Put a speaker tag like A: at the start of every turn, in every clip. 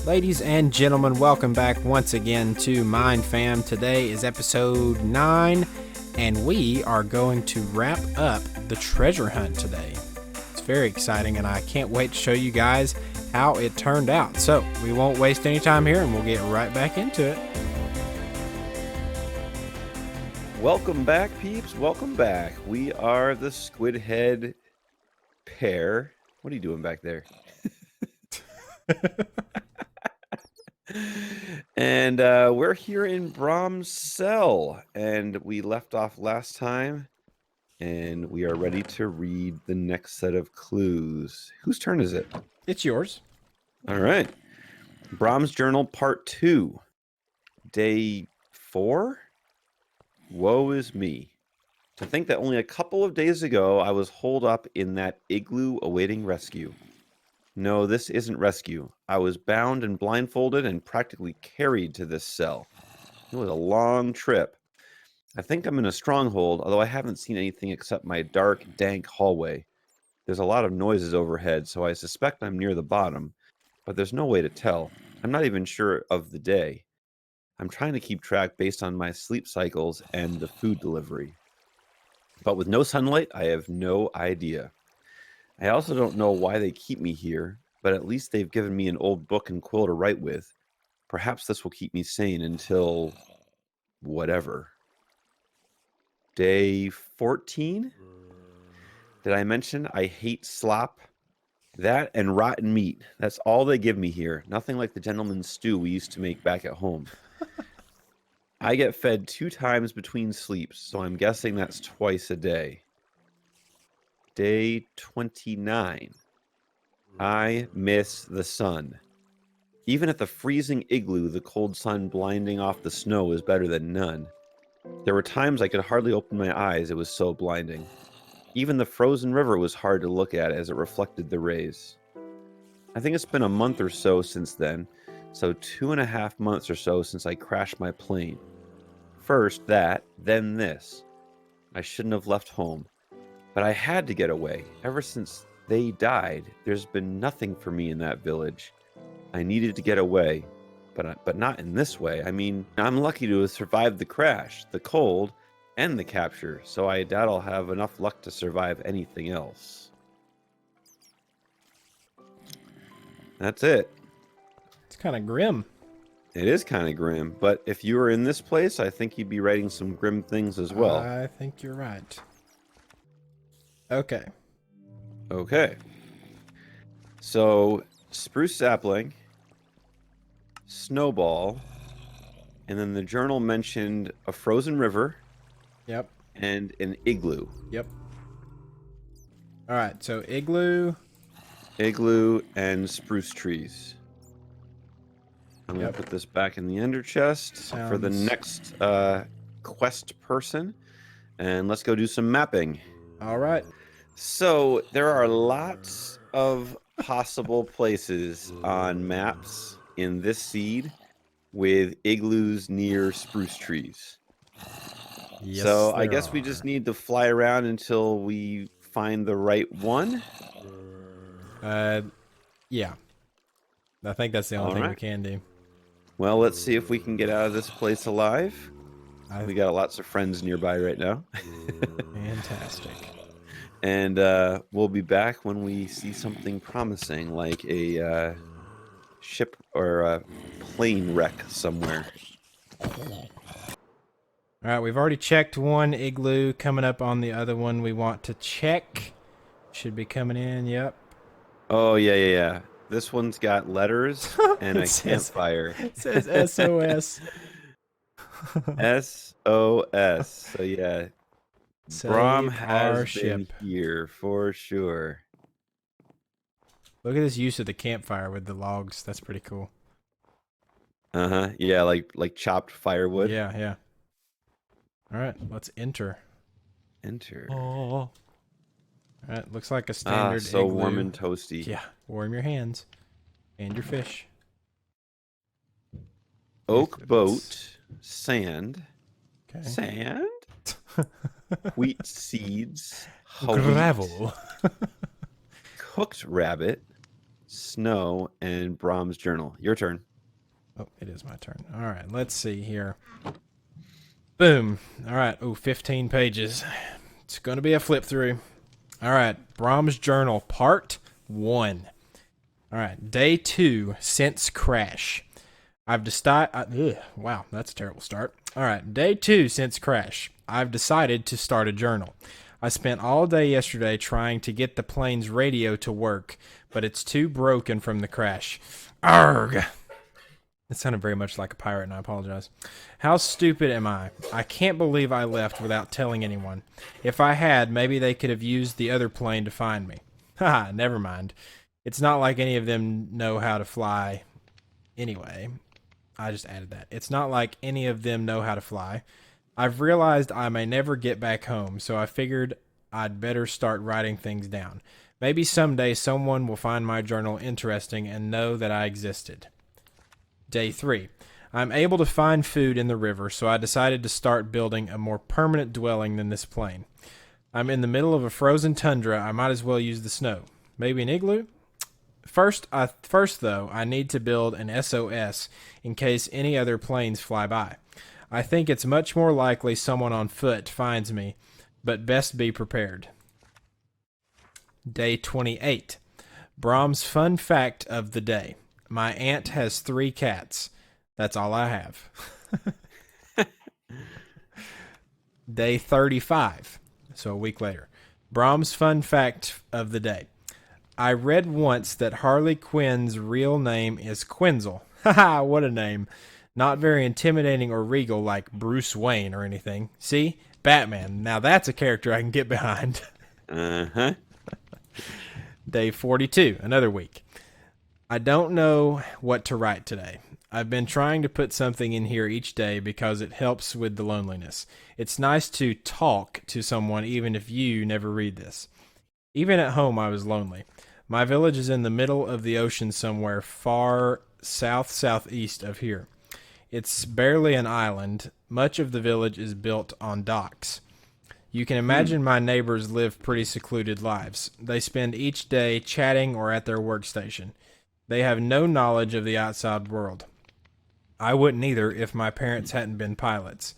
A: Ladies and gentlemen, welcome back once again to MineFam. Today is episode 9, and we are going to wrap up the treasure hunt today. It's very exciting, and I can't wait to show you guys how it turned out. So, we won't waste any time here, and we'll get right back into it.
B: Welcome back, peeps. Welcome back. We are the Squid Head pair. What are you doing back there? And we're here in Brom's cell, and we left off last time, and we are ready to read the next set of clues. Whose turn is it?
A: It's yours.
B: All right. Brom's Journal Part 2, Day 4. Woe is me. To think that only a couple of days ago I was holed up in that igloo awaiting rescue. No, this isn't rescue. I was bound and blindfolded and practically carried to this cell. It was a long trip. I think I'm in a stronghold, although I haven't seen anything except my dark, dank hallway. There's a lot of noises overhead, so I suspect I'm near the bottom, but there's no way to tell. I'm not even sure of the day. I'm trying to keep track based on my sleep cycles and the food delivery. But with no sunlight, I have no idea. I also don't know why they keep me here, but at least they've given me an old book and quill to write with. Perhaps this will keep me sane until... whatever. Day 14? Did I mention I hate slop? That and rotten meat. That's all they give me here. Nothing like the gentleman's stew we used to make back at home. I get fed 2 times between sleeps, so I'm guessing that's twice a day. Day 29. I miss the sun. Even at the freezing igloo, the cold sun blinding off the snow is better than none. There were times I could hardly open my eyes, it was so blinding. Even the frozen river was hard to look at as it reflected the rays. I think it's been a month or so since then, so 2.5 months or so since I crashed my plane. First that, then this. I shouldn't have left home. But I had to get away. Ever since they died, there's been nothing for me in that village. I needed to get away, but not in this way. I mean, I'm lucky to have survived the crash, the cold, and the capture, so I doubt I'll have enough luck to survive anything else. That's it.
A: It's kind of grim.
B: It is kind of grim, but if you were in this place, I think you'd be writing some grim things as well.
A: I think you're right. Okay.
B: So, spruce sapling, snowball, and then the journal mentioned a frozen river.
A: Yep.
B: And an igloo.
A: Yep. All right, so igloo,
B: and spruce trees. I'm going to put this back in the ender chest for the next quest person. And let's go do some mapping.
A: All right.
B: So there are lots of possible places on maps in this seed with igloos near spruce trees.
A: Yes,
B: so I guess we just need to fly around until we find the right one.
A: Yeah. I think that's the only thing we can do.
B: Well, let's see if we can get out of this place alive. We got lots of friends nearby right now.
A: Fantastic.
B: And we'll be back when we see something promising, like a ship or a plane wreck somewhere.
A: All right, we've already checked one igloo. Coming up on the other one we want to check. Should be coming in, yep.
B: Oh, yeah. This one's got letters and a campfire.
A: It says SOS.
B: SOS. So, yeah. Brom has been
A: ship
B: here for sure.
A: Look at this use of the campfire with the logs. That's pretty cool.
B: Yeah, like chopped firewood.
A: Yeah. All right, let's enter.
B: Oh.
A: All right, looks like a standard
B: so
A: igloo.
B: warm and toasty.
A: Yeah, warm your hands and your fish.
B: Oak boat, sand.
A: Okay.
B: Sand? Wheat seeds.
A: Gravel.
B: Cooked rabbit. snow, and Brom's journal. Your turn.
A: Oh, it is my turn. All right, let's see here. Boom. All right. Oh, 15 pages. It's going to be a flip through. All right. Brom's Journal, Part 1. All right. Day 2, since crash. I've decided... Wow, that's a terrible start. All right. Day 2, since crash. I've decided to start a journal. I spent all day yesterday trying to get the plane's radio to work, but it's too broken from the crash. Arrgh! It sounded very much like a pirate, and I apologize. How stupid am I? I can't believe I left without telling anyone. If I had, maybe they could have used the other plane to find me. Haha, never mind. It's not like any of them know how to fly. Anyway, I just added that. It's not like any of them know how to fly. I've realized I may never get back home, so I figured I'd better start writing things down. Maybe someday someone will find my journal interesting and know that I existed. Day 3. I'm able to find food in the river, so I decided to start building a more permanent dwelling than this plane. I'm in the middle of a frozen tundra. I might as well use the snow. Maybe an igloo? First, though, I need to build an SOS in case any other planes fly by. I think it's much more likely someone on foot finds me, but best be prepared. Day 28. Brom's fun fact of the day. My aunt has 3 cats. That's all I have. Day 35. So a week later. Brom's fun fact of the day. I read once that Harley Quinn's real name is Quinzel. Haha, what a name. Not very intimidating or regal like Bruce Wayne or anything. See? Batman. Now that's a character I can get behind.
B: Uh-huh.
A: Day 42. Another week. I don't know what to write today. I've been trying to put something in here each day because it helps with the loneliness. It's nice to talk to someone even if you never read this. Even at home, I was lonely. My village is in the middle of the ocean somewhere far southeast of here. It's barely an island. Much of the village is built on docks. You can imagine my neighbors live pretty secluded lives. They spend each day chatting or at their workstation. They have no knowledge of the outside world. I wouldn't either if my parents hadn't been pilots.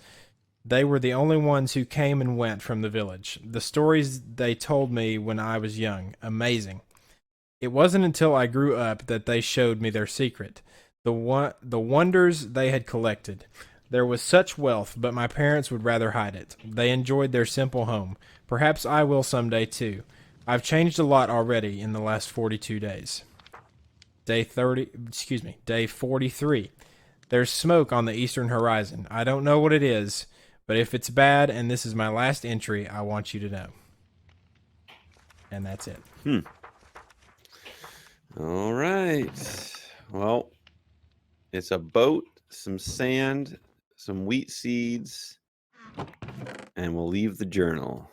A: They were the only ones who came and went from the village. The stories they told me when I was young, amazing. It wasn't until I grew up that they showed me their secret, the wonders they had collected. There was such wealth, but my parents would rather hide it. They enjoyed their simple home. Perhaps I will someday too. I've changed a lot already in the last 42 days. Day 43. There's smoke on the eastern horizon. I don't know what it is, but if it's bad and this is my last entry, I want you to know. And that's it.
B: All right. Well, it's a boat, some sand, some wheat seeds, and we'll leave the journal.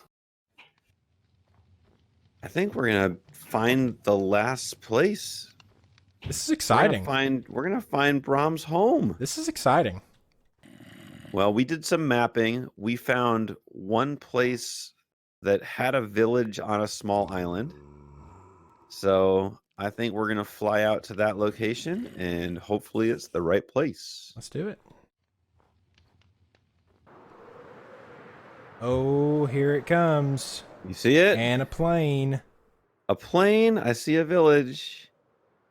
B: I think we're going to find the last place.
A: This is exciting.
B: We're gonna find Brom's home.
A: This is exciting.
B: Well, we did some mapping. We found one place that had a village on a small island. So I think we're gonna fly out to that location, and hopefully it's the right place.
A: Let's do it. Oh, here it comes.
B: You see it?
A: And a plane.
B: A plane. I see a village.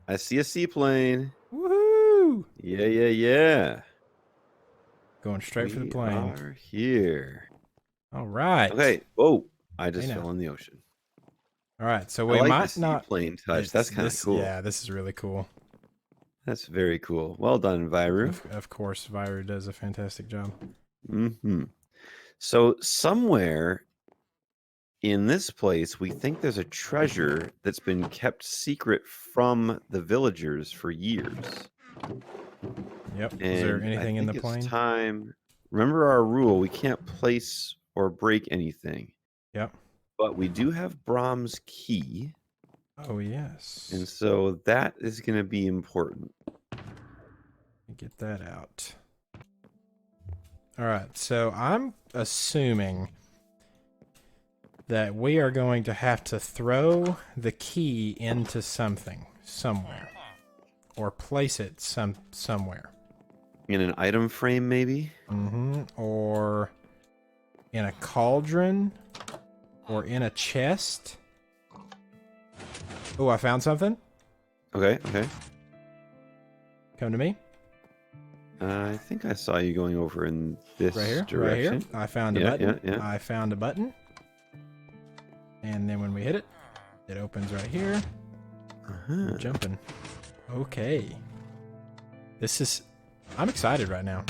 B: I see a seaplane.
A: Woohoo!
B: Yeah.
A: Going straight for the plane.
B: We are here.
A: All right.
B: Okay. Oh, I just fell in the ocean.
A: All right. So we
B: I like
A: might
B: the
A: not
B: seaplane touch. That's kind of cool.
A: Yeah, this is really cool.
B: That's very cool. Well done, Viru.
A: Of course, Viru does a fantastic job.
B: So somewhere in this place, we think there's a treasure that's been kept secret from the villagers for years.
A: Yep.
B: And
A: Is there anything in the
B: it's
A: plane?
B: time. Remember our rule: we can't place or break anything.
A: Yep.
B: But we do have Brom's key.
A: Oh yes.
B: And so that is going to be important.
A: Get that out. All right. So I'm assuming that we are going to have to throw the key into something. somewhere. Or place it somewhere.
B: In an item frame, maybe?
A: Or in a cauldron. Or in a chest. Oh, I found something.
B: Okay, okay.
A: Come to me.
B: I think I saw you going over in this direction.
A: Right here. I found a button.
B: Yeah.
A: I found a button. And then when we hit it, it opens right here. We're jumping. Okay. I'm excited right now.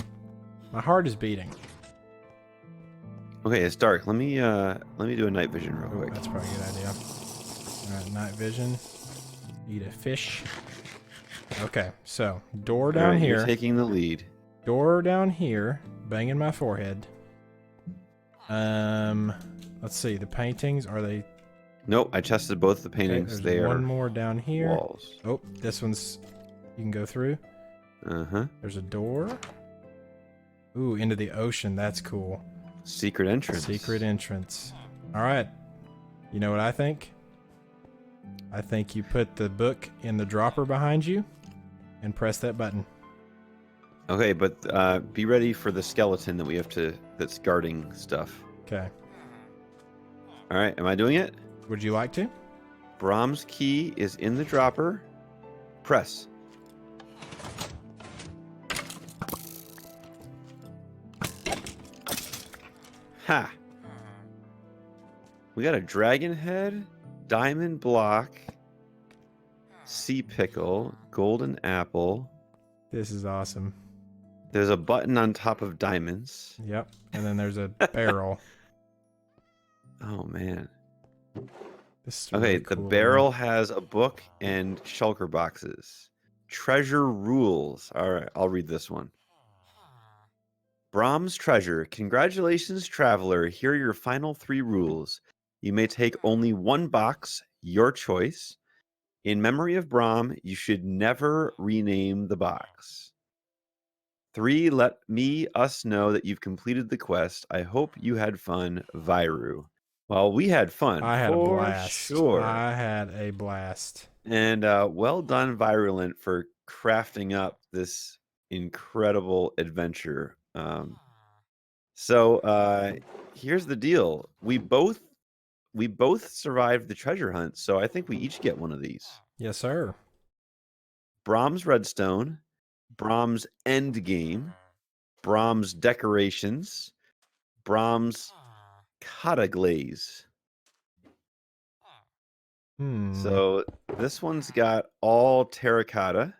A: My heart is beating.
B: Okay, it's dark. Let me do a night vision real quick.
A: That's probably a good idea. Alright, night vision. Eat a fish. Okay, so door down here.
B: You're taking the lead.
A: Door down here, banging my forehead. Let's see. The paintings, are they?
B: Nope, I tested both the paintings.
A: Okay,
B: they
A: there's
B: are
A: one more down here.
B: walls.
A: Oh, this one's. You can go through.
B: There's
A: a door. Ooh, into the ocean. That's cool.
B: Secret entrance.
A: Secret entrance. All right. You know what I think? I think you put the book in the dropper behind you and press that button.
B: Okay, but be ready for the skeleton that we have to. That's guarding stuff.
A: Okay.
B: All right, am I doing it?
A: Would you like to?
B: Brom's key is in the dropper. Press. Ha! We got a dragon head, diamond block, sea pickle, golden apple.
A: This is awesome.
B: There's a button on top of diamonds.
A: Yep. And then there's a barrel.
B: Oh, man.
A: This is really
B: the
A: cool.
B: barrel has a book and shulker boxes. Treasure rules. All right, I'll read this one. Brom's treasure. Congratulations, traveler. Here are your final 3 rules. You may take only 1 box, your choice. In memory of Brom, you should never rename the box. 3, let us know that you've completed the quest. I hope you had fun, Viru. Well, we had fun.
A: I had a blast.
B: Sure.
A: I had a blast.
B: And well done, Virulent, for crafting up this incredible adventure. So here's the deal. We both survived the treasure hunt, so I think we each get one of these.
A: Yes, sir.
B: Brom's Redstone, Brom's Endgame, Brom's Decorations, Brom's Cotta Glaze. So this one's got all terracotta.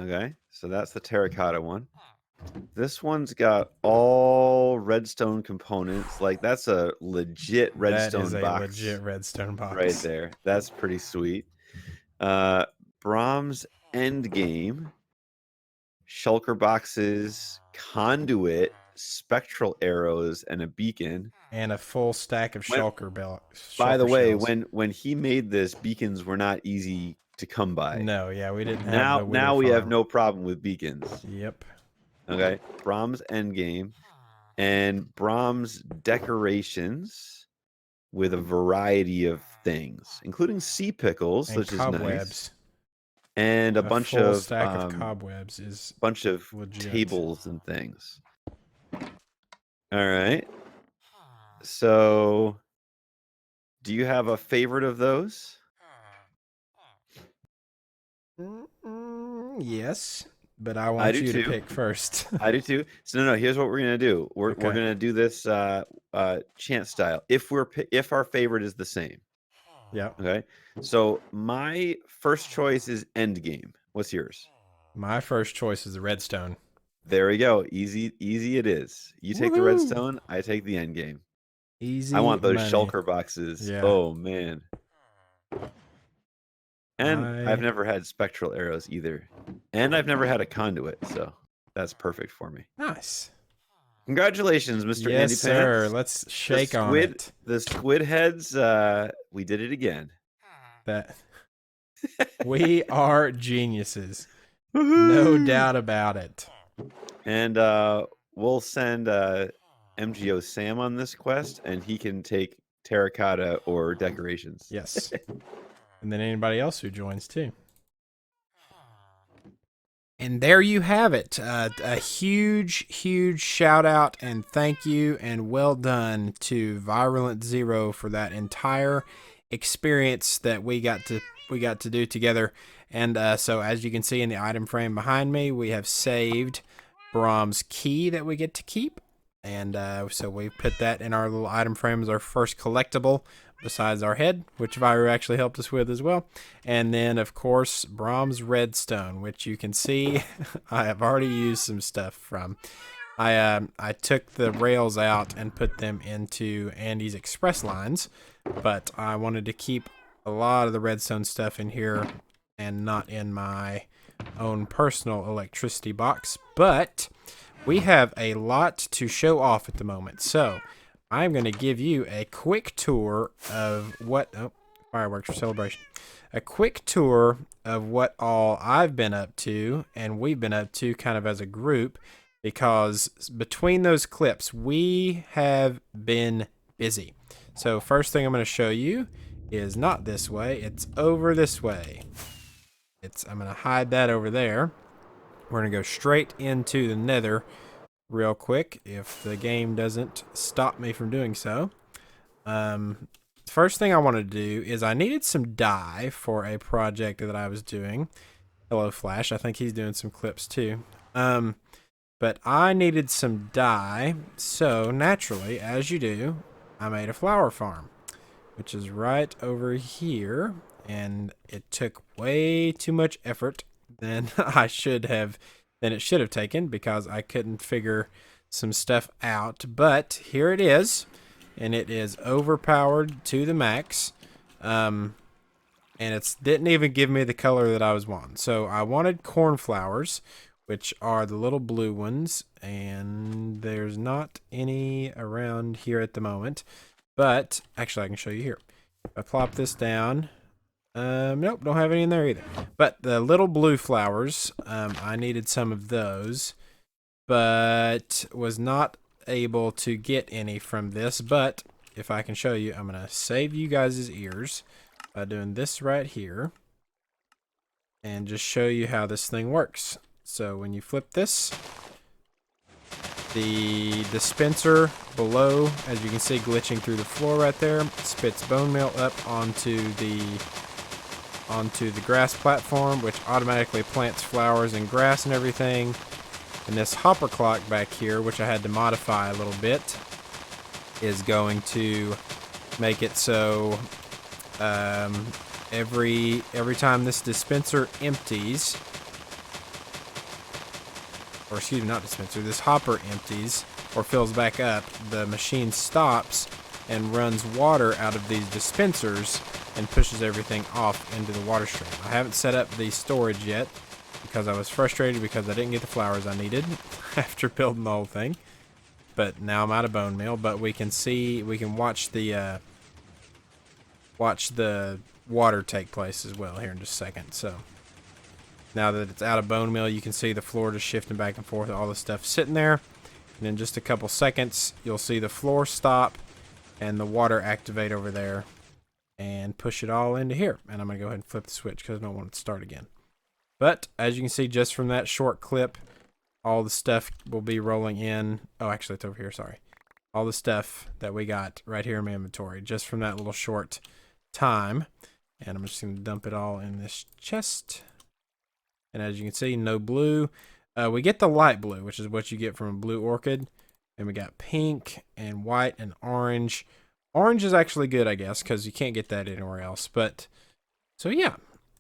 B: Okay, so that's the terracotta one. This one's got all redstone components. Like, that's a legit redstone box.
A: That is a legit redstone box.
B: Right there. That's pretty sweet. Brom's Endgame. Shulker boxes, conduit, spectral arrows, and a beacon.
A: And a full stack of shulker belts.
B: By the way, when he made this, beacons were not easy to come by.
A: No, yeah, we didn't have
B: Now we have no problem with beacons.
A: Yep.
B: Okay. Brom's Endgame and Brom's Decorations with a variety of things, including sea pickles,
A: and
B: which
A: cobwebs.
B: Is nice. And a bunch
A: full
B: of
A: stack of cobwebs is
B: bunch of
A: legit.
B: Tables and things. All right. So, do you have a favorite of those?
A: Yes, but I want you to pick first.
B: I do too. So no, here's what we're gonna do. We're gonna do this chance style. If our favorite is the same.
A: Yeah.
B: Okay. So my first choice is Endgame. What's yours?
A: My first choice is the redstone.
B: There we go. Easy it is. You take the redstone, I take the Endgame.
A: Easy.
B: I want those
A: money.
B: shulker boxes.
A: Yeah.
B: Oh man. And I've never had spectral arrows either. And I've never had a conduit, so that's perfect for me.
A: Nice.
B: Congratulations, Mr.
A: Yes,
B: Andy
A: sir.
B: Pants.
A: Let's shake on it.
B: The squid heads, we did it again.
A: We are geniuses. No doubt about it.
B: And we'll send MGO Sam on this quest, and he can take terracotta or decorations.
A: Yes. And then anybody else who joins too. And there you have it. A huge, huge shout out and thank you and well done to Virulent Zero for that entire experience that we got to do together. And so as you can see in the item frame behind me, we have saved Brom's key that we get to keep. And so we put that in our little item frame as our first collectible besides our head, which Viru actually helped us with as well. And then, of course, Brom's redstone, which you can see I have already used some stuff from. I took the rails out and put them into Andy's express lines, but I wanted to keep a lot of the redstone stuff in here and not in my own personal electricity box. But we have a lot to show off at the moment, so I'm going to give you a quick tour of what... Oh, fireworks for celebration. A quick tour of what all I've been up to and we've been up to kind of as a group, because between those clips, we have been busy. So first thing I'm going to show you is not this way. It's over this way. I'm going to hide that over there. We're going to go straight into the nether real quick if the game doesn't stop me from doing so. First thing I want to do is I needed some dye for a project that I was doing. Hello, Flash. I think he's doing some clips too. But I needed some dye, so naturally, as you do, I made a flower farm, which is right over here, and it took way too much effort than it should have taken, because I couldn't figure some stuff out. But here it is, and it is overpowered to the max. And it didn't even give me the color that I was wanting. So I wanted cornflowers, which are the little blue ones, and there's not any around here at the moment. But actually I can show you here. If I plop this down, nope, don't have any in there either. But the little blue flowers, I needed some of those, but was not able to get any from this. But if I can show you, I'm going to save you guys' ears by doing this right here and just show you how this thing works. So when you flip this, the dispenser below, as you can see glitching through the floor right there, spits bone meal up onto the grass platform, which automatically plants flowers and grass and everything. And this hopper clock back here, which I had to modify a little bit, is going to make it so every time this dispenser empties, or excuse me, not dispenser, this hopper empties or fills back up, the machine stops and runs water out of these dispensers and pushes everything off into the water stream. I haven't set up the storage yet because I was frustrated because I didn't get the flowers I needed after building the whole thing. But now I'm out of bone meal, but we can watch the water take place as well here in just a second. So now that it's out of bone meal, you can see the floor just shifting back and forth, all the stuff sitting there. And in just a couple seconds, you'll see the floor stop and the water activate over there and push it all into here. And I'm going to go ahead and flip the switch because I don't want it to start again. But as you can see just from that short clip, all the stuff will be rolling in. Oh, actually, it's over here. Sorry. All the stuff that we got right here in my inventory just from that little short time. And I'm just going to dump it all in this chest. And as you can see, no blue. We get the light blue, which is what you get from a blue orchid. And we got pink and white and orange. Orange is actually good, I guess, because you can't get that anywhere else. But, so yeah.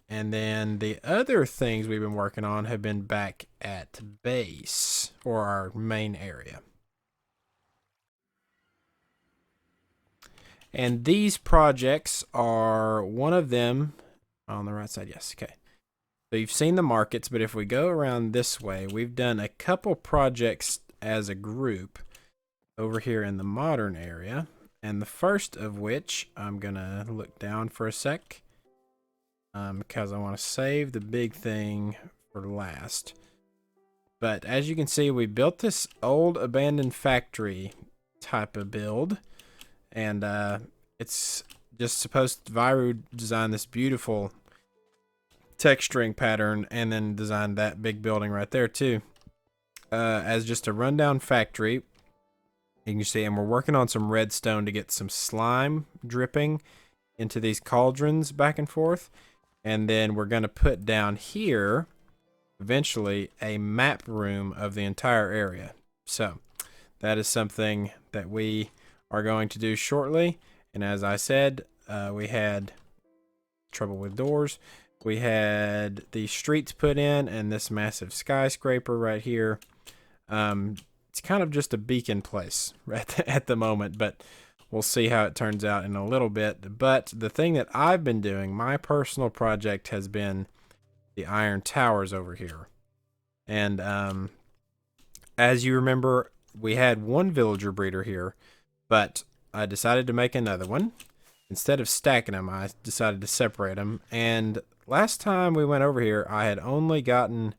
A: And then the other things we've been working on have been back at base, or our main area. And these projects are one of them on the right side. Yes, okay. So you've seen the markets, but if we go around this way, we've done a couple projects as a group over here in the modern area. And the first of which, I'm going to look down for a sec, because I want to save the big thing for last. But as you can see, we built this old abandoned factory type of build. And it's just supposed Viru designed this beautiful texturing pattern and then designed that big building right there too, as just a rundown factory. You can see, and we're working on some redstone to get some slime dripping into these cauldrons back and forth. And then we're going to put down here, eventually, a map room of the entire area. So that is something that we are going to do shortly. And as I said, we had trouble with doors. We had the streets put in and this massive skyscraper right here. It's kind of just a beacon place right at the moment, but we'll see how it turns out in a little bit. But the thing that I've been doing, my personal project, has been the iron towers over here. And as you remember, we had one villager breeder here, but I decided to make another one. Instead of stacking them, I decided to separate them. And last time we went over here, I had only gotten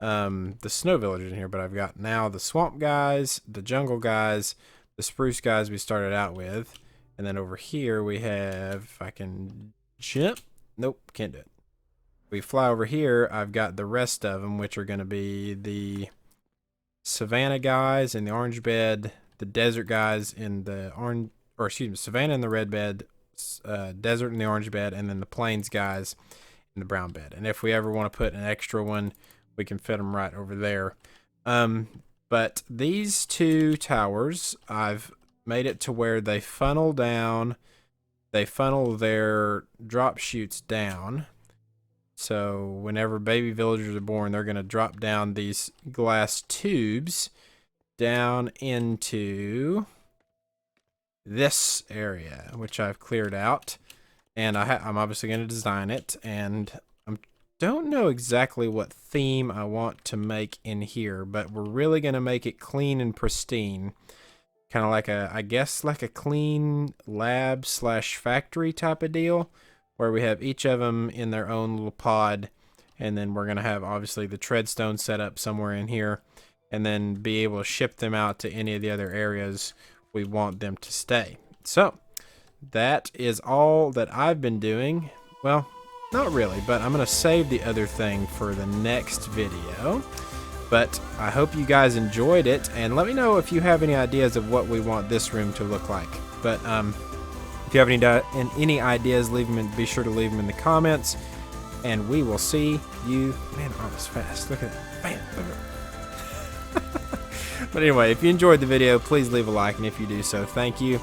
A: the snow villagers in here, but I've got now the swamp guys, the jungle guys, the spruce guys we started out with, and then over here we have, if I can jump, nope, can't do it. We fly over here, I've got the rest of them, which are going to be the savanna guys in the orange bed, the desert guys in the orange, or excuse me, savanna in the red bed, desert in the orange bed, and then the plains guys in the brown bed. And if we ever want to put an extra one, we can fit them right over there. But these two towers, I've made it to where they funnel down. They funnel their drop chutes down. So whenever baby villagers are born, they're going to drop down these glass tubes down into this area, which I've cleared out. And I'm obviously going to design it. And don't know exactly what theme I want to make in here, but we're really going to make it clean and pristine. Kind of like I guess like a clean lab slash factory type of deal, where we have each of them in their own little pod, and then we're going to have obviously the treadstone set up somewhere in here, and then be able to ship them out to any of the other areas we want them to stay. So that is all that I've been doing. Well, not really, but I'm going to save the other thing for the next video. But I hope you guys enjoyed it, and let me know if you have any ideas of what we want this room to look like. But if you have any ideas, be sure to leave them in the comments, and we will see you. Man, I was fast. Look at that. Bam. But anyway, if you enjoyed the video, please leave a like, and if you do so, thank you.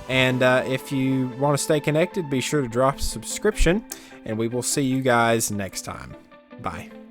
A: And if you want to stay connected, be sure to drop a subscription, and we will see you guys next time. Bye.